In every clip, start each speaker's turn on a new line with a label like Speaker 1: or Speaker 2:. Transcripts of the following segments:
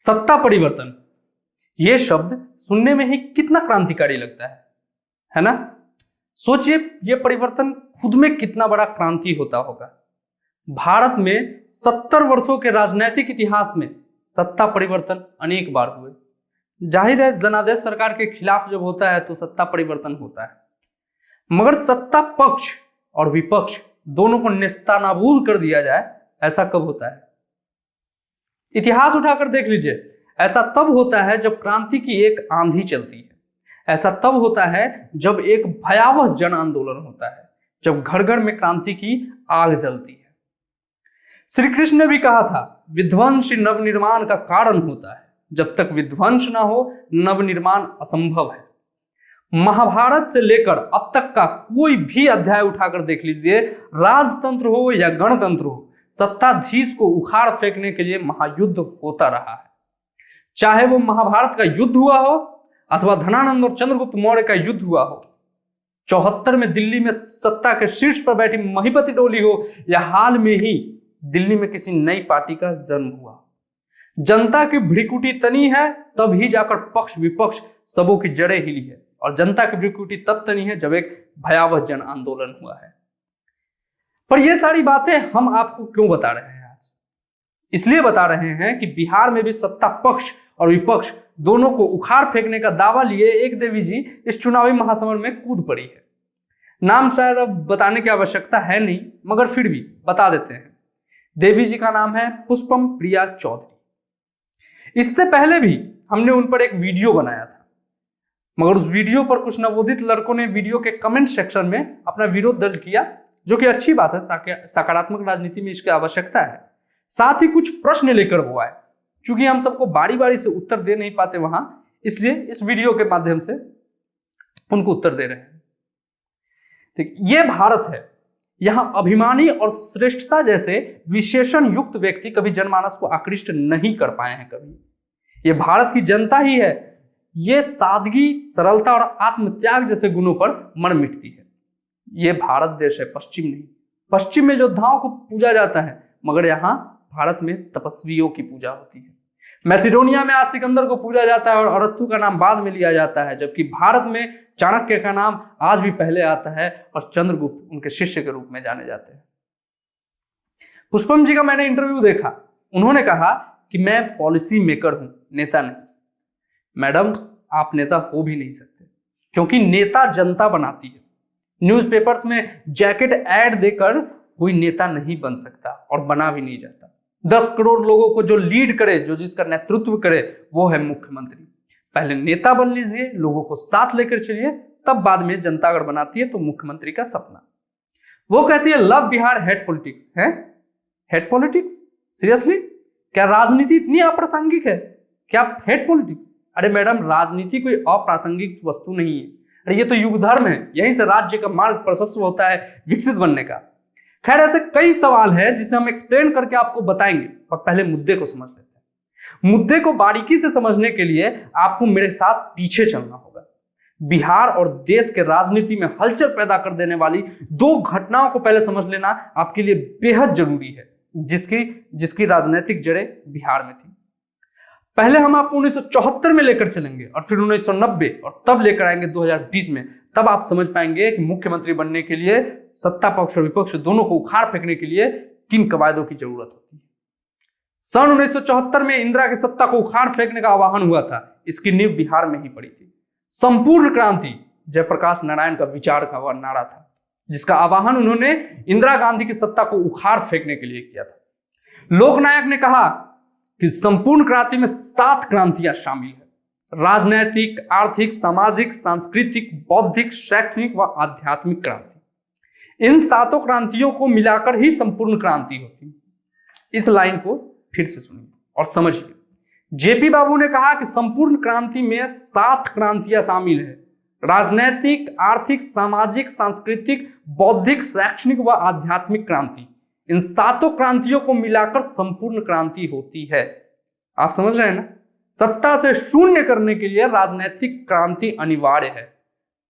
Speaker 1: सत्ता परिवर्तन, ये शब्द सुनने में ही कितना क्रांतिकारी लगता है ना। सोचिए ये परिवर्तन खुद में कितना बड़ा क्रांति होता होगा। भारत में 70 वर्षों के राजनीतिक इतिहास में सत्ता परिवर्तन अनेक बार हुए। जाहिर है जनादेश सरकार के खिलाफ जब होता है तो सत्ता परिवर्तन होता है, मगर सत्ता पक्ष और विपक्ष दोनों को नेस्तनाबूद कर दिया जाए, ऐसा कब होता है? इतिहास उठाकर देख लीजिए। ऐसा तब होता है जब क्रांति की एक आंधी चलती है। ऐसा तब होता है जब एक भयावह जन आंदोलन होता है, जब घर घर में क्रांति की आग जलती है। श्री कृष्ण ने भी कहा था, विध्वंस नवनिर्माण का कारण होता है, जब तक विध्वंस ना हो नवनिर्माण असंभव है। महाभारत से लेकर अब तक का कोई भी अध्याय उठाकर देख लीजिए, राजतंत्र हो या गणतंत्र हो, सत्ताधीश को उखाड़ फेंकने के लिए महायुद्ध होता रहा है। चाहे वो महाभारत का युद्ध हुआ हो अथवा धनानंद और चंद्रगुप्त मौर्य का युद्ध हुआ हो, 74 में दिल्ली में सत्ता के शीर्ष पर बैठी महिपति डोली हो, या हाल में ही दिल्ली में किसी नई पार्टी का जन्म हुआ। जनता की भ्रिकुटी तनी है तब ही जाकर पक्ष विपक्ष सबों की जड़ें हिली है, और जनता की भ्रिकुटी तब तनी है जब एक भयावह जन आंदोलन हुआ है। पर ये सारी बातें हम आपको क्यों बता रहे हैं आज? इसलिए बता रहे हैं कि बिहार में भी सत्ता पक्ष और विपक्ष दोनों को उखाड़ फेंकने का दावा लिए एक देवी जी इस चुनावी महासमर में कूद पड़ी है। नाम शायद अब बताने की आवश्यकता है नहीं, मगर फिर भी बता देते हैं। देवी जी का नाम है पुष्पम प्रिया चौधरी। इससे पहले भी हमने उन पर एक वीडियो बनाया था, मगर उस वीडियो पर कुछ नवोदित लड़कों ने वीडियो के कमेंट सेक्शन में अपना विरोध दर्ज किया, जो कि अच्छी बात है। सकारात्मक राजनीति में इसकी आवश्यकता है। साथ ही कुछ प्रश्न लेकर वो आए। क्योंकि हम सबको बारी बारी से उत्तर दे नहीं पाते वहां, इसलिए इस वीडियो के माध्यम से उनको उत्तर दे रहे हैं। ठीक, ये भारत है। यहां अभिमानी और श्रेष्ठता जैसे विशेषण युक्त व्यक्ति कभी जनमानस को आकृष्ट नहीं कर पाए हैं कभी। ये भारत की जनता ही है। ये सादगी, सरलता और आत्मत्याग जैसे गुणों पर मर मिटती है। ये भारत देश है, पश्चिम नहीं। पश्चिम में योद्धाओं को पूजा जाता है, मगर यहाँ भारत में तपस्वियों की पूजा होती है। मैसिडोनिया में आज सिकंदर को पूजा जाता है और अरस्तु का नाम बाद में लिया जाता है, जबकि भारत में चाणक्य का नाम आज भी पहले आता है और चंद्रगुप्त उनके शिष्य के रूप में जाने जाते हैं। पुष्पम जी का मैंने इंटरव्यू देखा। उन्होंने कहा कि मैं पॉलिसी मेकर हूं, नेता नहीं। मैडम, आप नेता हो भी नहीं सकते, क्योंकि नेता जनता बनाती है। न्यूज़पेपर्स में जैकेट ऐड देकर कोई नेता नहीं बन सकता और बना भी नहीं जाता। 10 करोड़ लोगों को जो लीड करे, जो जिसका नेतृत्व करे, वो है मुख्यमंत्री। पहले नेता बन लीजिए, लोगों को साथ लेकर चलिए, तब बाद में जनता अगर बनाती है तो मुख्यमंत्री का सपना। वो कहती है लव बिहार हेट पॉलिटिक्स है। Hate politics? सीरियसली? क्या राजनीति इतनी अप्रासंगिक है? क्या हेट पॉलिटिक्स? अरे मैडम, राजनीति कोई अप्रासंगिक वस्तु नहीं है। अरे ये तो युग धर्म है। यहीं से राज्य का मार्ग प्रशस्त होता है विकसित बनने का। खैर, ऐसे कई सवाल हैं जिसे हम एक्सप्लेन करके आपको बताएंगे, पर पहले मुद्दे को समझ लेते हैं। मुद्दे को बारीकी से समझने के लिए आपको मेरे साथ पीछे चलना होगा। बिहार और देश के राजनीति में हलचल पैदा कर देने वाली 2 घटनाओं को पहले समझ लेना आपके लिए बेहद जरूरी है, जिसकी राजनीतिक जड़ें बिहार में थी। पहले हम आपको 1974 में लेकर चलेंगे और फिर 1990 और तब लेकर आएंगे 2020 में। तब आप समझ पाएंगे कि मुख्यमंत्री बनने के लिए सत्ता पक्ष और विपक्ष दोनों को उखाड़ फेंकने के लिए किन कवायदों की जरूरत होती है। सन 1974 में इंदिरा की सत्ता को उखाड़ फेंकने का आह्वान हुआ था। इसकी नींव बिहार में ही पड़ी थी। संपूर्ण क्रांति जयप्रकाश नारायण का विचार का वह नारा था, जिसका आह्वान उन्होंने इंदिरा गांधी की सत्ता को उखाड़ फेंकने के लिए किया था। लोकनायक ने कहा कि संपूर्ण क्रांति में 7 क्रांतियां शामिल है: राजनैतिक, आर्थिक, सामाजिक, सांस्कृतिक, बौद्धिक, शैक्षणिक व आध्यात्मिक क्रांति। इन 7 क्रांतियों को मिलाकर ही संपूर्ण क्रांति होती। इस लाइन को फिर से सुनिए और समझिए। जेपी बाबू ने कहा कि संपूर्ण क्रांति में 7 क्रांतियां शामिल है: राजनैतिक, आर्थिक, सामाजिक, सांस्कृतिक, बौद्धिक, शैक्षणिक व आध्यात्मिक क्रांति। इन 7 क्रांतियों को मिलाकर संपूर्ण क्रांति होती है। आप समझ रहे हैं ना? सत्ता से शून्य करने के लिए राजनीतिक क्रांति अनिवार्य है।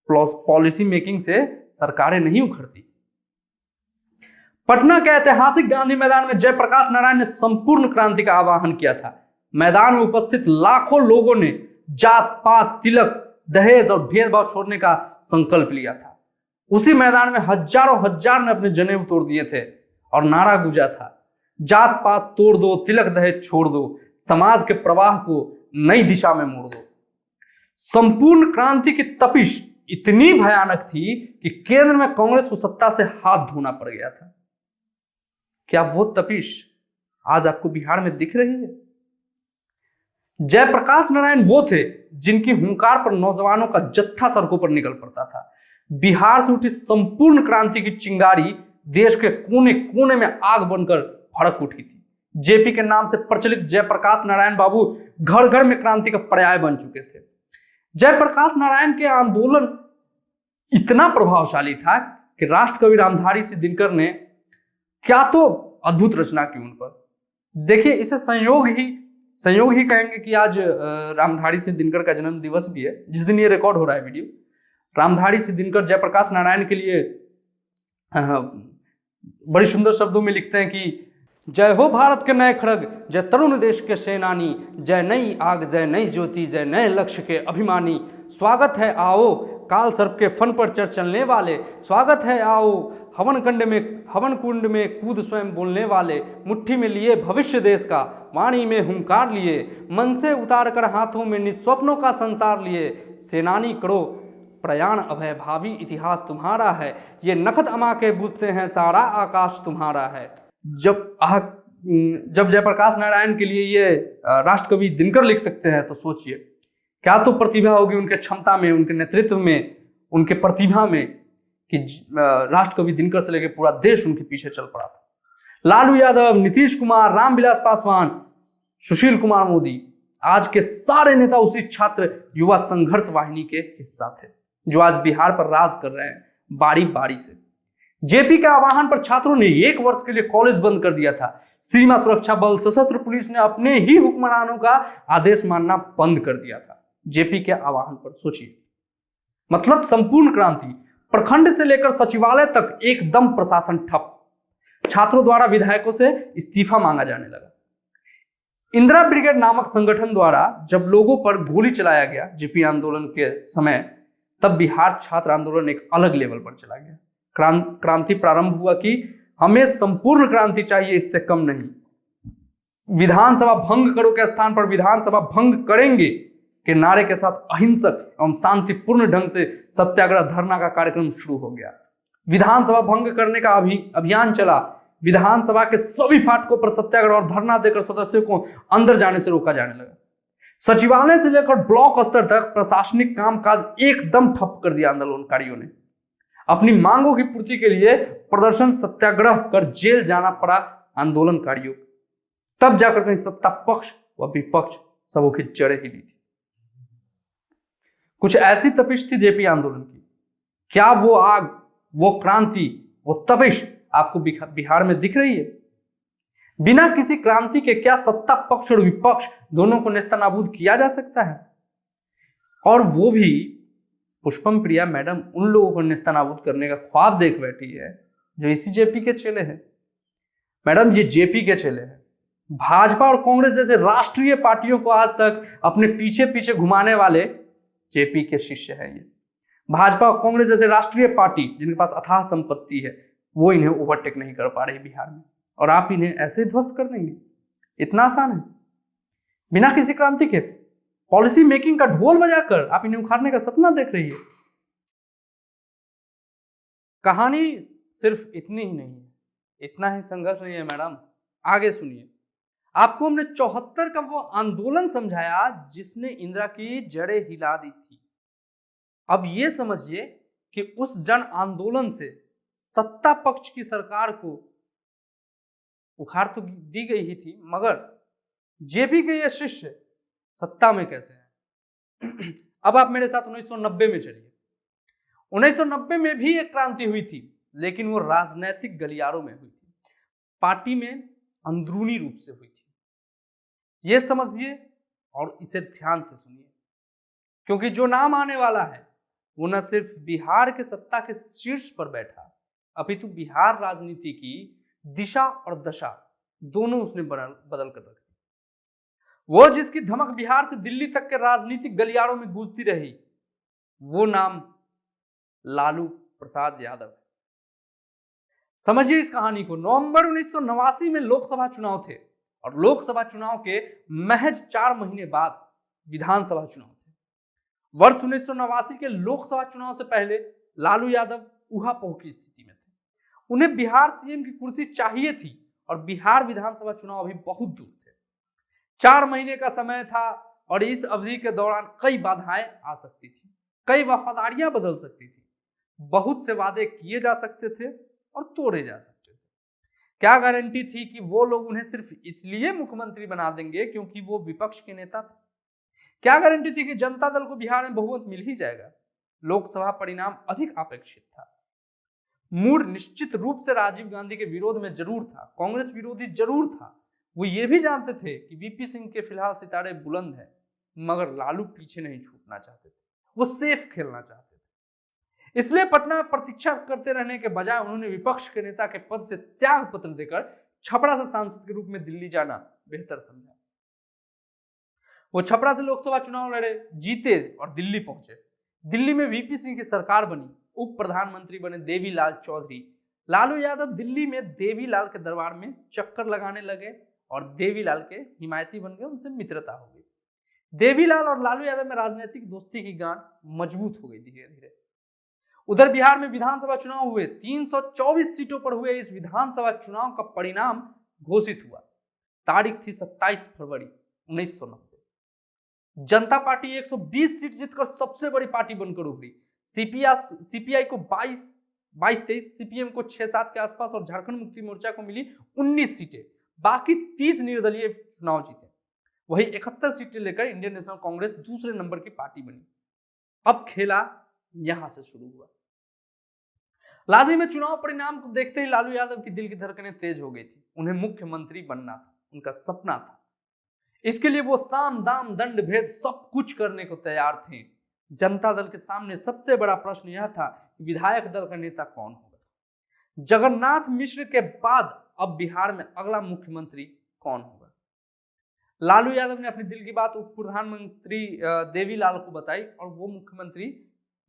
Speaker 1: पॉलिसी मेकिंग से सरकारें नहीं उखड़ती। पटना के ऐतिहासिक गांधी मैदान में जयप्रकाश नारायण ने संपूर्ण क्रांति का आह्वान किया था। मैदान में उपस्थित लाखों लोगों ने जात पात, तिलक, दहेज और भेदभाव छोड़ने का संकल्प लिया था। उसी मैदान में हजारों हजार ने अपने जनेऊ तोड़ दिए थे और नारा गूंजा था, जात पात तोड़ दो, तिलक दहेज छोड़ दो, समाज के प्रवाह को नई दिशा में मोड़ दो। संपूर्ण क्रांति की तपिश इतनी भयानक थी कि केंद्र में कांग्रेस को सत्ता से हाथ धोना पड़ गया था। क्या वो तपिश आज आपको बिहार में दिख रही है? जयप्रकाश नारायण वो थे जिनकी हुंकार पर नौजवानों का जत्था सड़कों पर निकल पड़ता था। बिहार से उठी संपूर्ण क्रांति की चिंगारी देश के कोने कोने में आग बनकर भड़क उठी थी। जेपी के नाम से प्रचलित जयप्रकाश नारायण बाबू घर घर में क्रांति का पर्याय बन चुके थे। जयप्रकाश नारायण के आंदोलन इतना प्रभावशाली था कि राष्ट्र कवि रामधारी सिंह दिनकर ने क्या तो अद्भुत रचना की उन पर। देखिए, इसे संयोग ही कहेंगे कि आज रामधारी सिंह दिनकर का जन्म दिवस भी है, जिस दिन ये रिकॉर्ड हो रहा है वीडियो। रामधारी सिंह दिनकर जयप्रकाश नारायण के लिए बड़ी सुंदर शब्दों में लिखते हैं कि जय हो भारत के नए खड़ग, जय तरुण देश के सेनानी, जय नई आग, जय नई ज्योति, जय नए लक्ष्य के अभिमानी। स्वागत है आओ काल सर्प के फन पर चढ़ चलने वाले, स्वागत है आओ हवन कुंड में कूद स्वयं बोलने वाले, मुट्ठी में लिए भविष्य देश का, वाणी में हुंकार लिए, मन से उतार कर हाथों में निस्वप्नों का संसार लिए। सेनानी करो प्रयाण अभय, भावी इतिहास तुम्हारा है, ये नखत अमा के बुझते हैं सारा आकाश तुम्हारा है। जब जयप्रकाश नारायण के लिए ये राष्ट्रकवि दिनकर लिख सकते हैं तो सोचिए क्या तो प्रतिभा होगी उनके क्षमता में, उनके नेतृत्व में, उनके प्रतिभा में कि राष्ट्रकवि दिनकर से लेकर पूरा देश उनके पीछे चल पड़ा था। लालू यादव, नीतीश कुमार, रामविलास पासवान, सुशील कुमार मोदी, आज के सारे नेता उसी छात्र युवा संघर्ष वाहिनी के हिस्सा थे जो आज बिहार पर राज कर रहे हैं बारी बारी से। जेपी के आह्वान पर छात्रों ने 1 वर्ष के लिए कॉलेज बंद कर दिया था। सीमा सुरक्षा बल, सशस्त्र पुलिस ने अपने ही हुक्मरानों का आदेश मानना बंद कर दिया था जेपी के आह्वान पर। सोचिए, मतलब संपूर्ण क्रांति, प्रखंड से लेकर सचिवालय तक एकदम प्रशासन ठप। छात्रों द्वारा विधायकों से इस्तीफा मांगा जाने लगा। इंदिरा ब्रिगेड नामक संगठन द्वारा जब लोगों पर गोली चलाया गया जेपी आंदोलन के समय, तब बिहार छात्र आंदोलन एक अलग लेवल पर चला गया। क्रांति प्रारंभ हुआ कि हमें संपूर्ण क्रांति चाहिए, इससे कम नहीं। विधानसभा भंग करो के स्थान पर विधानसभा भंग करेंगे के नारे के साथ अहिंसक एवं शांतिपूर्ण ढंग से सत्याग्रह धरना का कार्यक्रम शुरू हो गया। विधानसभा भंग करने का अभियान चला। विधानसभा के सभी फाटकों पर सत्याग्रह और धरना देकर सदस्यों को अंदर जाने से रोका जाने लगा। सचिवालय से लेकर ब्लॉक स्तर तक प्रशासनिक कामकाज एकदम ठप कर दिया। आंदोलनकारियों ने अपनी मांगों की पूर्ति के लिए प्रदर्शन, सत्याग्रह कर जेल जाना पड़ा आंदोलनकारियों। तब जाकर कहीं सत्ता पक्ष व विपक्ष सबों की जड़ें हिली थी। कुछ ऐसी तपिश थी जेपी आंदोलन की। क्या वो आग, वो क्रांति, वो तपिश आपको बिहार में दिख रही है? बिना किसी क्रांति के क्या सत्ता पक्ष और विपक्ष दोनों को नेस्तनाबूद किया जा सकता है? और वो भी पुष्पम प्रिया मैडम उन लोगों को नेस्तनाबूद करने का ख्वाब देख बैठी है जो इसी जेपी के चेले हैं। मैडम, ये जेपी के चेले हैं। भाजपा और कांग्रेस जैसे राष्ट्रीय पार्टियों को आज तक अपने पीछे पीछे घुमाने वाले जेपी के शिष्य हैं ये। भाजपा और कांग्रेस जैसे राष्ट्रीय पार्टी जिनके पास अथाह संपत्ति है, वो इन्हें ओवरटेक नहीं कर पा रही बिहार में, और आप इन्हें ऐसे ही ध्वस्त कर देंगे? इतना आसान है? बिना किसी क्रांति के पॉलिसी मेकिंग का ढोल बजाकर आप इन्हें उखाड़ने का सपना देख रही है। कहानी सिर्फ इतनी ही नहीं है, इतना ही संघर्ष नहीं है मैडम। आगे सुनिए। आपको हमने 74 का वो आंदोलन समझाया जिसने इंदिरा की जड़ें हिला दी थी। अब ये समझिए कि उस जन आंदोलन से सत्ता पक्ष की सरकार को उखाड़ तो दी गई ही थी, मगर जेपी के ये शिष्य सत्ता में कैसे हैं? अब आप मेरे साथ 1990 में चलिए। 1990 में भी एक क्रांति हुई थी, लेकिन वो राजनैतिक गलियारों में हुई थी, पार्टी में अंदरूनी रूप से हुई थी। ये समझिए और इसे ध्यान से सुनिए, क्योंकि जो नाम आने वाला है वो न सिर्फ बिहार के सत्ता के शीर्ष पर बैठा, अपितु बिहार राजनीति की दिशा और दशा दोनों उसने बदल कर रखी। वो जिसकी धमक बिहार से दिल्ली तक के राजनीतिक गलियारों में गूंजती रही, वो नाम लालू प्रसाद यादव। समझिए इस कहानी को। नवंबर 1989 में लोकसभा चुनाव थे और लोकसभा चुनाव के महज 4 महीने बाद विधानसभा चुनाव थे। वर्ष 1989 के लोकसभा चुनाव से पहले लालू यादव ऊहापोह की स्थिति में थे। उन्हें बिहार सीएम की कुर्सी चाहिए थी और बिहार विधानसभा चुनाव अभी बहुत दूर थे। 4 महीने का समय था और इस अवधि के दौरान कई बाधाएं आ सकती थी, कई वफादारियां बदल सकती थी, बहुत से वादे किए जा सकते थे और तोड़े जा सकते थे। क्या गारंटी थी कि वो लोग उन्हें सिर्फ इसलिए मुख्यमंत्री बना देंगे क्योंकि वो विपक्ष के नेता थे? क्या गारंटी थी कि जनता दल को बिहार में बहुमत मिल ही जाएगा? लोकसभा परिणाम अधिक अपेक्षित था। मूड निश्चित रूप से राजीव गांधी के विरोध में जरूर था, कांग्रेस विरोधी जरूर था। वो ये भी जानते थे कि वीपी सिंह के फिलहाल सितारे बुलंद हैं, मगर लालू पीछे नहीं छूटना चाहते थे, वो सेफ खेलना चाहते थे। इसलिए पटना में प्रतीक्षा करते रहने के बजाय उन्होंने विपक्ष के नेता के पद से त्याग पत्र देकर छपरा से सांसद के रूप में दिल्ली जाना बेहतर समझा। वो छपरा से लोकसभा चुनाव लड़े, जीते और दिल्ली पहुंचे। दिल्ली में वीपी सिंह की सरकार बनी, उप प्रधानमंत्री बने देवीलाल चौधरी। लालू यादव दिल्ली में देवीलाल के दरबार में चक्कर लगाने लगे और देवीलाल के हिमायती बन गए, उनसे मित्रता हो गई। देवीलाल और लालू यादव में राजनीतिक दोस्ती की गांठ मजबूत हो गई धीरे धीरे। उधर बिहार में विधानसभा चुनाव हुए। 324 सीटों पर हुए इस विधानसभा चुनाव का परिणाम घोषित हुआ। तारीख थी 27 फरवरी 1990। जनता पार्टी 120 सीट जीतकर सबसे बड़ी पार्टी बनकर उभरी। सीपीआई को 22-23, सीपीएम को 6-7 के आसपास और झारखंड मुक्ति मोर्चा को मिली 19 सीटें। बाकी 30 निर्दलीय चुनाव जीते। वही 71 सीटें लेकर इंडियन नेशनल कांग्रेस दूसरे नंबर की पार्टी बनी। अब खेला यहां से शुरू हुआ। लाजी में चुनाव परिणाम को देखते ही लालू यादव की दिल की धड़कनें तेज हो गई थी। उन्हें मुख्यमंत्री बनना था, उनका सपना था। इसके लिए वो साम दाम दंड भेद सब कुछ करने को तैयार थे। जनता दल के सामने सबसे बड़ा प्रश्न यह था कि विधायक दल का नेता कौन होगा। जगन्नाथ मिश्र के बाद अब बिहार में अगला मुख्यमंत्री कौन होगा। लालू यादव ने अपनी दिल की बात उप प्रधानमंत्री देवीलाल को बताई और वो मुख्यमंत्री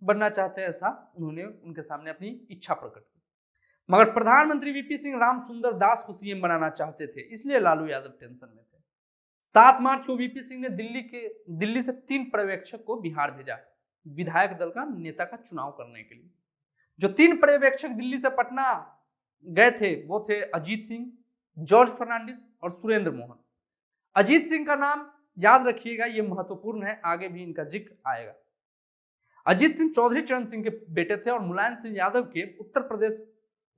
Speaker 1: बनना चाहते हैं ऐसा उन्होंने उनके सामने अपनी इच्छा प्रकट की। मगर प्रधानमंत्री वीपी सिंह राम सुंदर दास को सीएम बनाना चाहते थे, इसलिए लालू यादव टेंशन में थे। 7 मार्च को वीपी सिंह ने दिल्ली से 3 पर्यवेक्षक को बिहार भेजा विधायक दल का नेता का चुनाव करने के लिए। जो 3 पर्यवेक्षक दिल्ली से पटना गए थे वो थे अजीत सिंह, जॉर्ज फर्नांडिस और सुरेंद्र मोहन। अजीत सिंह का नाम याद रखिएगा, ये महत्वपूर्ण है, आगे भी इनका जिक्र आएगा। अजीत सिंह चौधरी चरण सिंह के बेटे थे और मुलायम सिंह यादव के उत्तर प्रदेश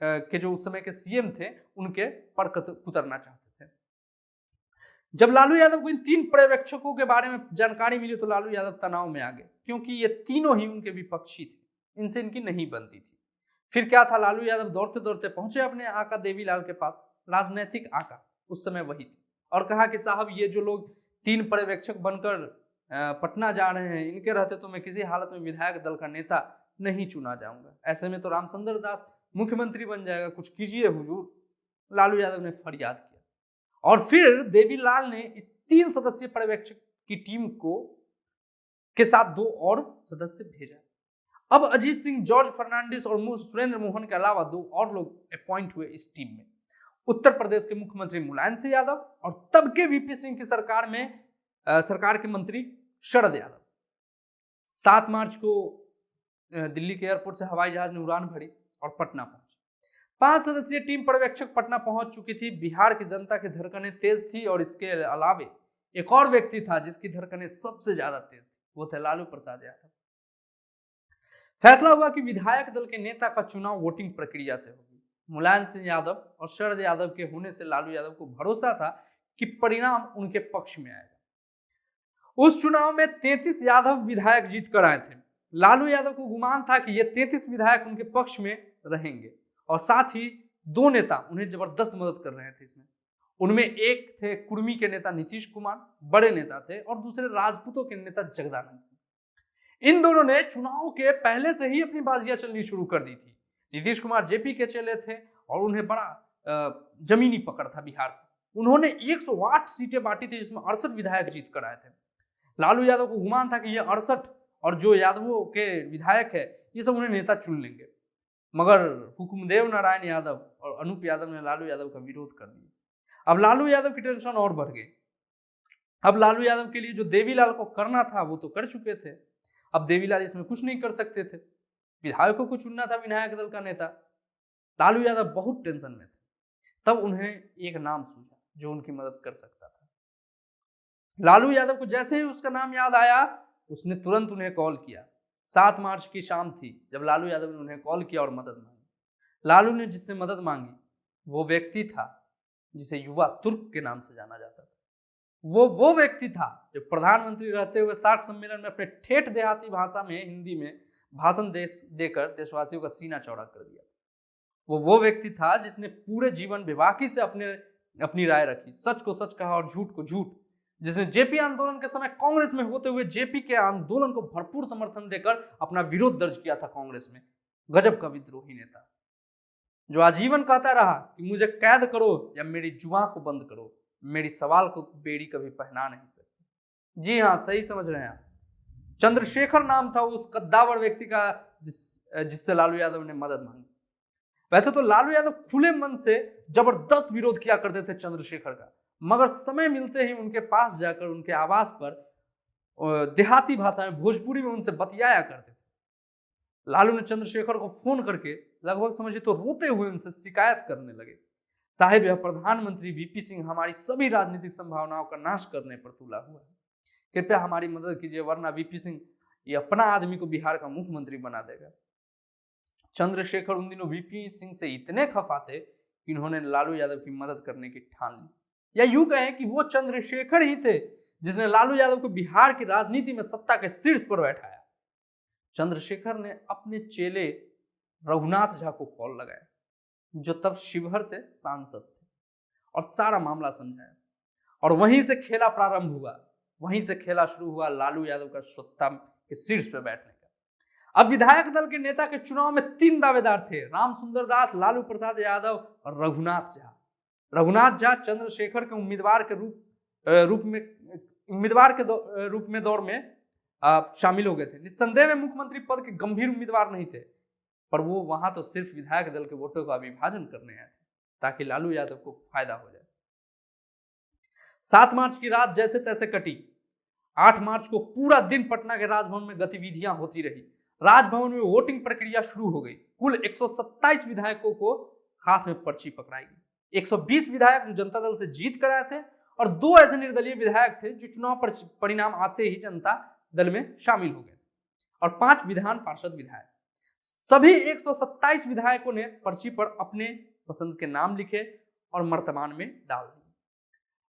Speaker 1: के जो उस समय के सीएम थे उनके पर कुतरना चाहते थे। जब लालू यादव को इन 3 पर्यवेक्षकों के बारे में जानकारी मिली तो लालू यादव तनाव में आ गए, क्योंकि ये तीनों ही उनके विपक्षी थे, इनसे इनकी नहीं बनती थी। फिर क्या था, लालू यादव दौड़ते दौड़ते पहुंचे अपने आका देवीलाल के पास, राजनीतिक आका उस समय वही थे, और कहा कि साहब ये जो लोग 3 पर्यवेक्षक बनकर पटना जा रहे हैं, इनके रहते तो मैं किसी हालत में विधायक दल का नेता नहीं चुना जाऊंगा। ऐसे में तो रामचंद्र दास मुख्यमंत्री बन जाएगा, कुछ कीजिए हुजूर। लालू यादव ने फरियाद किया और फिर देवीलाल ने इस 3 सदस्यीय पर्यवेक्षक की टीम के साथ 2 और सदस्य भेजा। अब अजीत सिंह, जॉर्ज फर्नांडिस और सुरेंद्र मोहन के अलावा 2 और लोग अपॉइंट हुए इस टीम में। उत्तर प्रदेश के मुख्यमंत्री मुलायम सिंह यादव और तब के वीपी सिंह की सरकार के मंत्री शरद यादव। 7 मार्च को दिल्ली के एयरपोर्ट से हवाई जहाज ने उड़ान भरी और पटना पहुंचे। 5 सदस्यीय टीम पर्यवेक्षक पटना पहुंच चुकी थी। बिहार की जनता की धड़कनें तेज थी और इसके अलावे एक और व्यक्ति था जिसकी धड़कनें सबसे ज्यादा तेज थी, वो थे लालू प्रसाद यादव। फैसला हुआ कि विधायक दल के नेता का चुनाव वोटिंग प्रक्रिया से होगी। मुलायम सिंह यादव और शरद यादव के होने से लालू यादव को भरोसा था कि परिणाम उनके पक्ष में आएगा। उस चुनाव में 33 यादव विधायक जीत कर आए थे। लालू यादव को गुमान था कि ये 33 विधायक उनके पक्ष में रहेंगे और साथ ही 2 नेता उन्हें जबरदस्त मदद कर रहे थे इसमें। उनमें एक थे कुर्मी के नेता नीतीश कुमार, बड़े नेता थे, और दूसरे राजपूतों के नेता जगदानंद सिंह। इन दोनों ने चुनाव के पहले से ही अपनी बाजियां चलनी शुरू कर दी थी। नीतीश कुमार जेपी के चेले थे और उन्हें बड़ा जमीनी पकड़ था बिहार का। उन्होंने 108 सीटें बांटी थी, जिसमें 68 विधायक जीत कर आए थे। लालू यादव को गुमान था कि ये 68 और जो यादवों के विधायक है ये सब उन्हें नेता चुन लेंगे, मगर हुकुमदेव नारायण यादव और अनूप यादव ने लालू यादव का विरोध कर दिया। अब लालू यादव की टेंशन और बढ़ गई। अब लालू यादव के लिए जो देवीलाल को करना था वो तो कर चुके थे, अब देवीलाल इसमें कुछ नहीं कर सकते थे। विधायकों को चुनना था विधायक दल का नेता। लालू यादव बहुत टेंशन में थे। तब उन्हें एक नाम सूझा जो उनकी मदद कर सकता था। लालू यादव को जैसे ही उसका नाम याद आया, उसने तुरंत उन्हें कॉल किया। 7 मार्च की शाम थी जब लालू यादव ने उन्हें कॉल किया और मदद मांगी। लालू ने जिससे मदद मांगी वो व्यक्ति था जिसे युवा तुर्क के नाम से जाना जाता था। वो व्यक्ति था जो प्रधानमंत्री रहते हुए सार्क सम्मेलन में अपने ठेठ देहाती भाषा में, हिंदी में भाषण देकर देशवासियों का सीना चौड़ा कर दिया। वो व्यक्ति था जिसने पूरे जीवन बेबाकी से अपनी राय रखी, सच को सच कहा और झूठ को झूठ, जिसने जेपी आंदोलन के समय कांग्रेस में होते हुए जेपी के आंदोलन को भरपूर समर्थन देकर अपना विरोध दर्ज किया था कांग्रेस में। गजब का विद्रोही नेता जो आजीवन कहता रहा कि मुझे कैद करो या मेरी जुआ को बंद करो, मेरी सवाल को बेड़ी कभी पहना नहीं सकती। जी हाँ, सही समझ रहे हैं आप। चंद्रशेखर नाम था उस कद्दावर व्यक्ति का जिससे लालू यादव ने मदद मांगी। वैसे तो लालू यादव खुले मन से जबरदस्त विरोध किया करते थे चंद्रशेखर का, मगर समय मिलते ही उनके पास जाकर उनके आवास पर देहाती भाषा में, भोजपुरी में उनसे बतियाया करते थे। लालू ने चंद्रशेखर को फोन करके लगभग समझिए तो रोते हुए उनसे शिकायत करने लगे, साहिब यह प्रधानमंत्री वीपी सिंह हमारी सभी राजनीतिक संभावनाओं का नाश करने पर तुला हुआ है, कृपया हमारी मदद कीजिए, वरना वीपी सिंह ये अपना आदमी को बिहार का मुख्यमंत्री बना देगा। चंद्रशेखर उन दिनों वीपी सिंह से इतने खफा थे कि उन्होंने लालू यादव की मदद करने की ठान ली, या यूं कहें कि वो चंद्रशेखर ही थे जिसने लालू यादव को बिहार की राजनीति में सत्ता के शीर्ष पर बैठाया। चंद्रशेखर ने अपने चेले रघुनाथ झा को कॉल लगाया, जो तब शिवहर से सांसद थे, और सारा मामला समझाया, और वहीं से खेला प्रारंभ हुआ, वहीं से खेला शुरू हुआ लालू यादव का सत्ता के शीर्ष पर बैठने का। अब विधायक दल के नेता के चुनाव में 3 दावेदार थे, राम सुंदर दास, लालू प्रसाद यादव और रघुनाथ झा। रघुनाथ झा चंद्रशेखर के उम्मीदवार के रूप में दौड़ में शामिल हो गए थे। निस्संदेह में मुख्यमंत्री पद के गंभीर उम्मीदवार नहीं थे, पर वो वहां तो सिर्फ विधायक दल के वोटों का विभाजन करने आए थे ताकि लालू यादव को फायदा हो जाए। 7 मार्च की रात जैसे तैसे कटी। 8 मार्च को पूरा दिन पटना के राजभवन में गतिविधियां होती रही। राजभवन में वोटिंग प्रक्रिया शुरू हो गई। कुल 127 विधायकों को हाथ में पर्ची पकड़ाई गई। 120 विधायक जो जनता दल से जीत कर आए थे, और 2 ऐसे निर्दलीय विधायक थे जो चुनाव परिणाम आते ही जनता दल में शामिल हो गए, और 5 विधान पार्षद विधायक। सभी 127 विधायकों ने पर्ची पर अपने पसंद के नाम लिखे और मर्तमान में डाल दिए।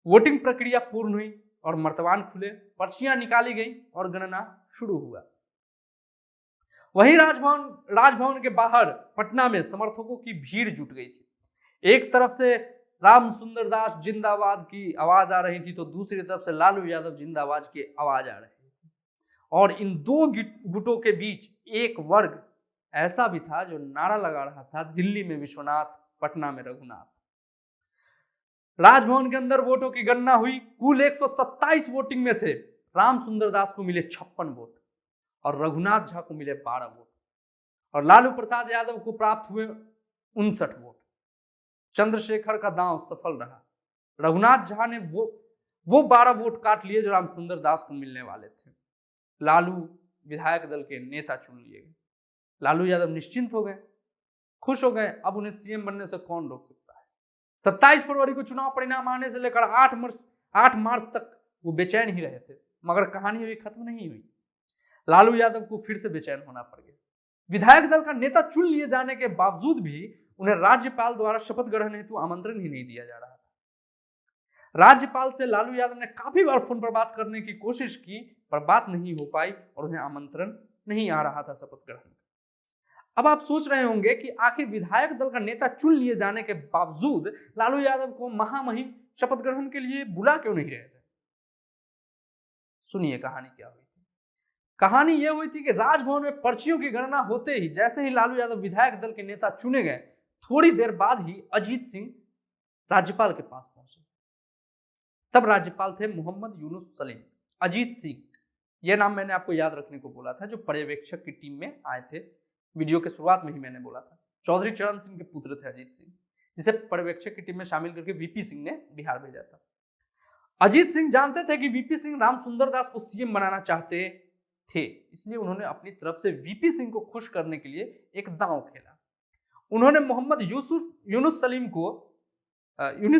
Speaker 1: वोटिंग प्रक्रिया पूर्ण हुई और मर्तमान खुले, पर्चियां निकाली गई और गणना शुरू हुआ। वहीं राजभवन के बाहर पटना में समर्थकों की भीड़ जुट गई थी। एक तरफ से राम सुंदर दास जिंदाबाद की आवाज आ रही थी, तो दूसरी तरफ से लालू यादव जिंदाबाद की आवाज आ रही थी। और इन 2 गुटों के बीच एक वर्ग ऐसा भी था जो नारा लगा रहा था, दिल्ली में विश्वनाथ, पटना में रघुनाथ। राजभवन के अंदर वोटों की गणना हुई। कुल 127 वोटिंग में से राम सुंदर दास को मिले 56 वोट और रघुनाथ झा को मिले 12 वोट, और लालू प्रसाद यादव को प्राप्त हुए 59 वोट। चंद्रशेखर का दांव सफल रहा। रघुनाथ झा ने वो 12 वोट काट लिए जो राम सुंदर दास को मिलने वाले थे। लालू विधायक दल के नेता चुन लिए गए। लालू यादव निश्चिंत हो गए, खुश हो गए। अब उन्हें सीएम बनने से कौन रोक सकता है। 27 फरवरी को चुनाव परिणाम आने से लेकर 8 मार्च तक वो बेचैन ही रहे थे, मगर कहानी अभी खत्म नहीं हुई। लालू यादव को फिर से बेचैन होना पड़ गया। विधायक दल का नेता चुन लिए जाने के बावजूद भी उन्हें राज्यपाल द्वारा शपथ ग्रहण हेतु आमंत्रण ही नहीं दिया जा रहा था। राज्यपाल से लालू यादव ने काफी बार फोन पर बात करने की कोशिश की, पर बात नहीं हो पाई और उन्हें आमंत्रण नहीं आ रहा था शपथ ग्रहण का। अब आप सोच रहे होंगे कि आखिर विधायक दल का नेता चुन लिए जाने के बावजूद लालू यादव को महामहिम शपथ ग्रहण के लिए बुला क्यों नहीं रहे थे। सुनिए कहानी क्या हुई थी। कहानी यह हुई थी कि राजभवन में पर्चियों की गणना होते ही, जैसे ही लालू यादव विधायक दल के नेता चुने गए, थोड़ी देर बाद ही अजीत सिंह राज्यपाल के पास पहुंचे तब राज्यपाल थे मोहम्मद यूनुस सलीम। अजीत सिंह, यह नाम मैंने आपको याद रखने को बोला था, जो पर्यवेक्षक की टीम में आए थे। वीडियो के शुरुआत में ही मैंने बोला था। चौधरी चरण सिंह के पुत्र थे अजीत सिंह, जिसे पर्यवेक्षक की टीम में शामिल करके वीपी सिंह ने बिहार भेजा था। अजीत सिंह जानते थे कि वीपी सिंह रामसुंदर दास को सीएम बनाना चाहते थे, इसलिए उन्होंने अपनी तरफ से वीपी सिंह को खुश करने के लिए एक दांव खेला। उन्होंने मोहम्मद यूनुस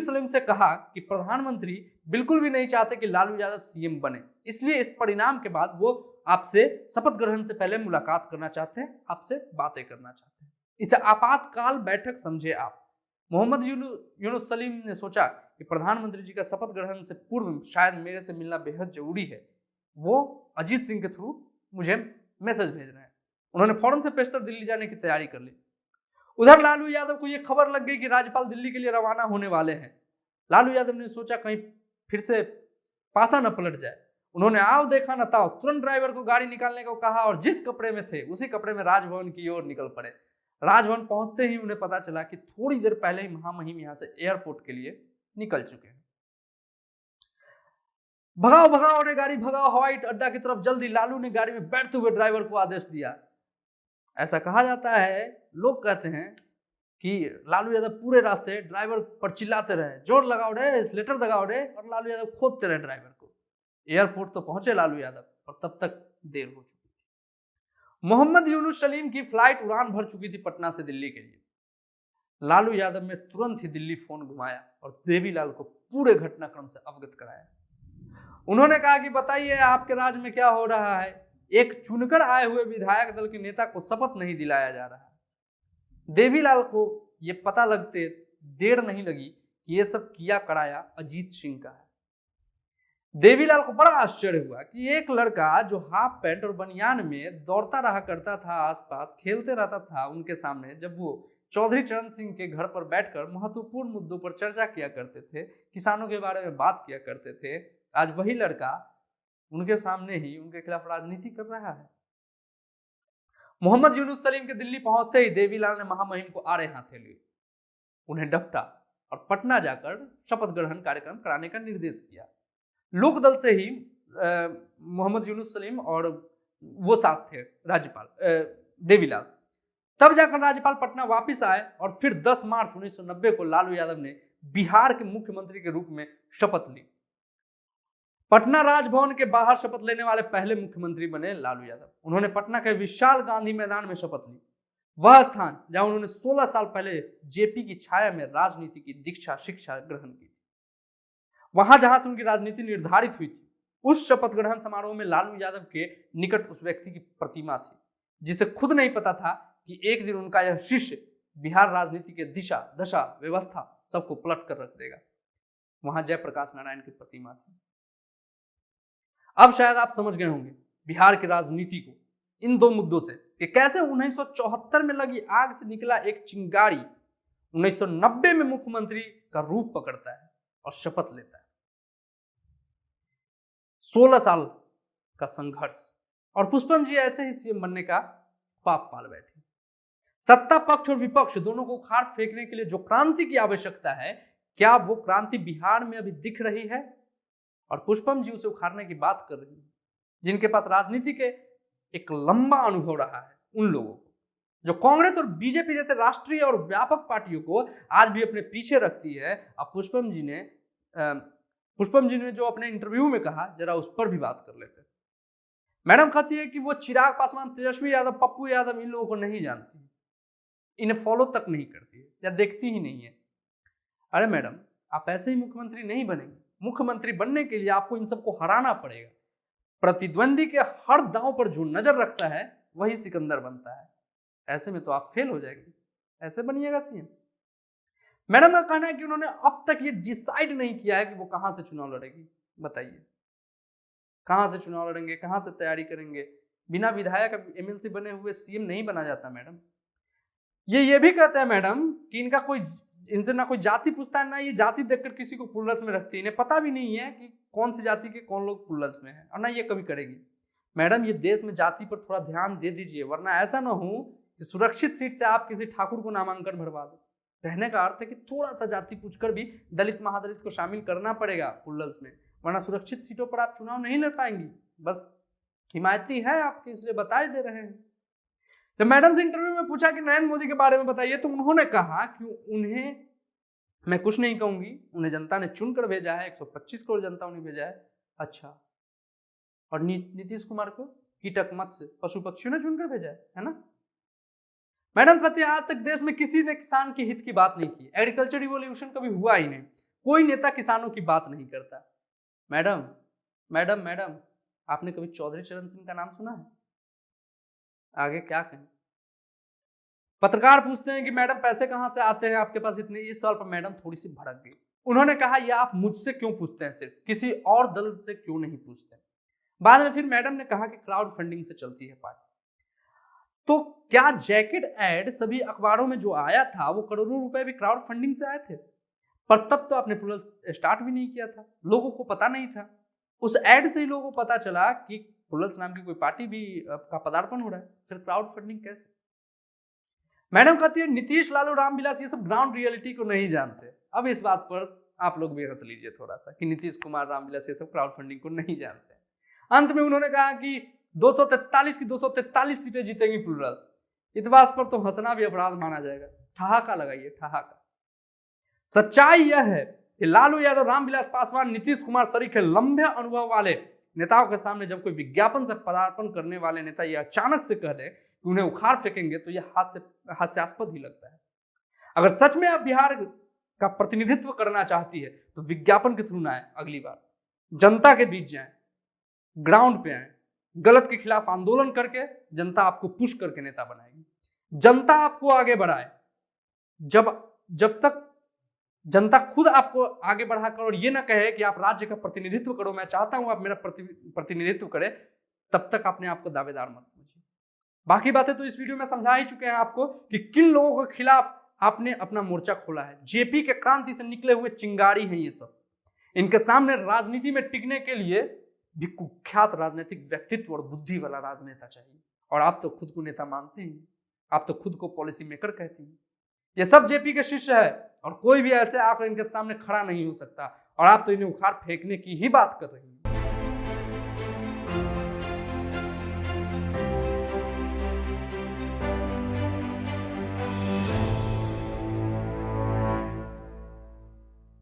Speaker 1: सलीम से कहा कि प्रधानमंत्री बिल्कुल भी नहीं चाहते कि लालू यादव सीएम बने, इसलिए इस परिणाम के बाद वो आपसे शपथ ग्रहण से पहले मुलाकात करना चाहते हैं, आपसे बातें करना चाहते हैं। इसे आपातकाल बैठक समझे आप। मोहम्मद यूनुस सलीम ने सोचा कि प्रधानमंत्री जी का शपथ ग्रहण से पूर्व शायद मेरे से मिलना बेहद जरूरी है, वो अजीत सिंह के थ्रू मुझे मैसेज भेज रहे हैं। उन्होंने फौरन से पेशतर दिल्ली जाने की तैयारी कर ली। उधर लालू यादव को यह खबर लग गई कि राज्यपाल दिल्ली के लिए रवाना होने वाले हैं। लालू यादव ने सोचा कहीं फिर से पासा न पलट जाए। उन्होंने आओ देखा न ताओ, तुरंत ड्राइवर को गाड़ी निकालने को कहा और जिस कपड़े में थे उसी कपड़े में राजभवन की ओर निकल पड़े। राजभवन पहुंचते ही उन्हें पता चला कि थोड़ी देर पहले ही महामहिम यहां से एयरपोर्ट के लिए निकल चुके हैं। भगाओ भगाओ रे गाड़ी भगाओ, हवाई अड्डा की तरफ जल्दी। लालू ने गाड़ी में बैठते हुए ड्राइवर को आदेश दिया। ऐसा कहा जाता है, लोग कहते हैं कि लालू यादव पूरे रास्ते ड्राइवर पर चिल्लाते रहे, जोर लगाओ रे, एक्सीलेटर दबाओ रे, और लालू यादव खोदते रहे ड्राइवर को। एयरपोर्ट तो पहुंचे लालू यादव, और तब तक देर हो चुकी थी। मोहम्मद यूनुस सलीम की फ्लाइट उड़ान भर चुकी थी पटना से दिल्ली के लिए। लालू यादव ने तुरंत ही दिल्ली फोन घुमाया और देवीलाल को पूरे घटनाक्रम से अवगत कराया। उन्होंने कहा कि बताइए आपके राज्य में क्या हो रहा है। एक चुनकर आए हुए विधायक दल के नेता को शपथ नहीं दिलाया जा रहा है। देवीलाल को यह पता लगते देर नहीं लगी कि यह सब किया कराया अजीत सिंह का है। देवीलाल को बड़ा आश्चर्य हुआ कि एक लड़का जो हाफ पैंट और बनियान में दौड़ता रहा करता था, आसपास खेलते रहता था उनके सामने, जब वो चौधरी चरण सिंह के घर पर बैठकर महत्वपूर्ण मुद्दों पर चर्चा किया करते थे, किसानों के बारे में बात किया करते थे, आज वही लड़का उनके सामने ही उनके खिलाफ राजनीति कर रहा है। मोहम्मद यूनुस सलीम के दिल्ली पहुंचते ही देवीलाल ने महामहिम को आड़े हाथे लिए, उन्हें डपटा और पटना जाकर शपथ ग्रहण कार्यक्रम कराने का निर्देश दिया। लोकदल से ही मोहम्मद यूनुस सलीम और वो साथ थे राज्यपाल देवीलाल। तब जाकर राज्यपाल पटना वापस आए और फिर 10 मार्च 1990 को लालू यादव ने बिहार के मुख्यमंत्री के रूप में शपथ ली। पटना राजभवन के बाहर शपथ लेने वाले पहले मुख्यमंत्री बने लालू यादव। उन्होंने पटना के विशाल गांधी मैदान में शपथ ली, वह स्थान जहां उन्होंने 16 साल पहले जेपी की छाया में राजनीति की दीक्षा शिक्षा ग्रहण की। वहां जहां से उनकी राजनीति निर्धारित हुई थी, उस शपथ ग्रहण समारोह में लालू यादव के निकट उस व्यक्ति की प्रतिमा थी जिसे खुद नहीं पता था कि एक दिन उनका यह शिष्य बिहार राजनीति के दिशा दशा व्यवस्था सबको पलट कर रख देगा। वहां जयप्रकाश नारायण की प्रतिमा थी। अब शायद आप समझ गए होंगे बिहार की राजनीति को इन दो मुद्दों से कि कैसे 1974 में लगी आग से निकला एक चिंगारी 1990 में मुख्यमंत्री का रूप पकड़ता है और शपथ लेता है। 16 साल का संघर्ष, और पुष्पम जी ऐसे ही सीएम बनने का पाप पाल बैठे। सत्ता पक्ष और विपक्ष दोनों को उखाड़ फेंकने के लिए जो क्रांति की आवश्यकता है, क्या वो क्रांति बिहार में अभी दिख रही है? और पुष्पम जी उसे उखाड़ने की बात कर रही है। जिनके पास राजनीति के एक लंबा अनुभव रहा है, उन लोगों को, जो कांग्रेस और बीजेपी जैसे राष्ट्रीय और व्यापक पार्टियों को आज भी अपने पीछे रखती है। अब पुष्पम जी ने जो अपने इंटरव्यू में कहा, जरा उस पर भी बात कर लेते हैं। मैडम कहती है कि वो चिराग पासवान, तेजस्वी यादव, पप्पू यादव इन लोगों को नहीं जानती, इन्हें फॉलो तक नहीं करती है या देखती ही नहीं है। अरे मैडम, आप ऐसे ही मुख्यमंत्री नहीं बनेंगे। मुख्यमंत्री बनने के लिए आपको इन सबको हराना पड़ेगा। प्रतिद्वंदी के हर दांव पर जो नजर रखता है वही सिकंदर बनता है। ऐसे में तो आप फेल हो जाएंगे, ऐसे बनिएगा सीएम। मैडम का कहना है कि उन्होंने अब तक ये डिसाइड नहीं किया है कि वो कहां से चुनाव लड़ेगी। बताइए कहां से चुनाव लड़ेंगे, कहां से तैयारी करेंगे? बिना विधायक एमएलसी बने हुए सीएम नहीं बना जाता मैडम। ये भी कहते हैं मैडम कि इनसे ना कोई जाति पूछता है, ना ये जाति देखकर किसी को पुल्लस में रखती है। इन्हें पता भी नहीं है कि कौन सी जाति के कौन लोग पुल्लस में है, और ना ये कभी करेगी। मैडम, ये देश में जाति पर थोड़ा ध्यान दे दीजिए, वरना ऐसा ना हो कि सुरक्षित सीट से आप किसी ठाकुर को नामांकन भरवा दो। कहने का अर्थ है कि थोड़ा सा जाति पूछकर भी दलित महादलित को शामिल करना पड़ेगा प्लूरल्स में, वरना सुरक्षित सीटों पर आप चुनाव नहीं लड़ पाएंगी। बस हिमायती है आपके, इसलिए बताए दे रहे हैं। जब मैडम से इंटरव्यू में पूछा कि नरेंद्र मोदी के बारे में बताइए, तो उन्होंने कहा कि उन्हें मैं कुछ नहीं कहूंगी, उन्हें जनता ने चुनकर भेजा है, 125 करोड़ जनता उन्हें भेजा है। अच्छा, और नीतीश कुमार को कीटक मत से पशु पक्षियों ने चुनकर भेजा है ना। मैडम कहती है आज तक देश में किसी ने किसान के हित की बात नहीं की, एग्रीकल्चर रिवॉल्यूशन कभी हुआ ही नहीं, कोई नेता किसानों की बात नहीं करता। मैडम मैडम मैडम आपने कभी चौधरी चरण सिंह का नाम सुना है? आगे क्या कहें। पत्रकार पूछते हैं कि मैडम पैसे कहां से आते हैं आपके पास इतने। इस सवाल पर मैडम थोड़ी सी भड़क गई। उन्होंने कहा यह आप मुझसे क्यों पूछते हैं, सिर्फ किसी और दल से क्यों नहीं पूछते। बाद में फिर मैडम ने कहा कि क्राउड फंडिंग से चलती है पार्टी। तो क्या जैकेट एड सभी अखबारों में जो आया था वो करोड़ों रुपए भी क्राउड फंडिंग से आए थे? पर तब तो आपने प्लूरल्स स्टार्ट भी नहीं किया था, लोगों को पता नहीं था। उस एड से ही लोगों को पता चला कि प्लूरल्स नाम की कोई पार्टी भी का पदार्पण हो रहा है। फिर क्राउड फंडिंग कैसे? मैडम कहती है नीतीश, लालू, रामविलास ये सब ग्राउंड रियलिटी को नहीं जानते। अब इस बात पर आप लोग भी हंस लीजिए थोड़ा सा कि नीतीश कुमार, रामविलास ये सब क्राउड फंडिंग को नहीं जानते। अंत में उन्होंने कहा कि 243 की 243 सीटें जीतेंगी प्लूरल्स। इस बात पर तो हंसना भी अपराध माना जाएगा। ठहाका लगाइए, ठहाका। सच्चाई यह है कि लालू यादव, रामविलास पासवान, नीतीश कुमार सरीखे लंबे अनुभव वाले नेताओं के सामने जब कोई विज्ञापन से पदार्पण करने वाले नेता यह अचानक से कह दे कि उन्हें उखाड़ फेंकेंगे, तो यह हास्यास्पद ही लगता है। अगर सच में आप बिहार का प्रतिनिधित्व करना चाहती है तो विज्ञापन के थ्रू ना आए, अगली बार जनता के बीच जाए, ग्राउंड पे आए, गलत के खिलाफ आंदोलन करके जनता आपको पुश करके नेता बनाएगी। जनता आपको आगे बढ़ाए। जब तक जनता खुद आपको आगे बढ़ाकर और ये ना कहे कि आप राज्य का प्रतिनिधित्व करो, मैं चाहता हूं आप मेरा प्रतिनिधित्व करें, तब तक अपने आपको दावेदार मत समझिए। बाकी बातें तो इस वीडियो में समझा ही चुके हैं आपको कि किन लोगों के खिलाफ आपने अपना मोर्चा खोला है। जेपी के क्रांति से निकले हुए चिंगारी हैं ये सब। इनके सामने राजनीति में टिकने के लिए भी कुख्यात राजनीतिक व्यक्तित्व और बुद्धि वाला राजनेता चाहिए। और आप तो खुद को नेता मानते हैं, आप तो खुद को पॉलिसी मेकर कहती हैं। ये सब जेपी के शिष्य है और कोई भी ऐसे आकर इनके सामने खड़ा नहीं हो सकता, और आप तो इन्हें उखाड़ फेंकने की ही बात कर रही हैं।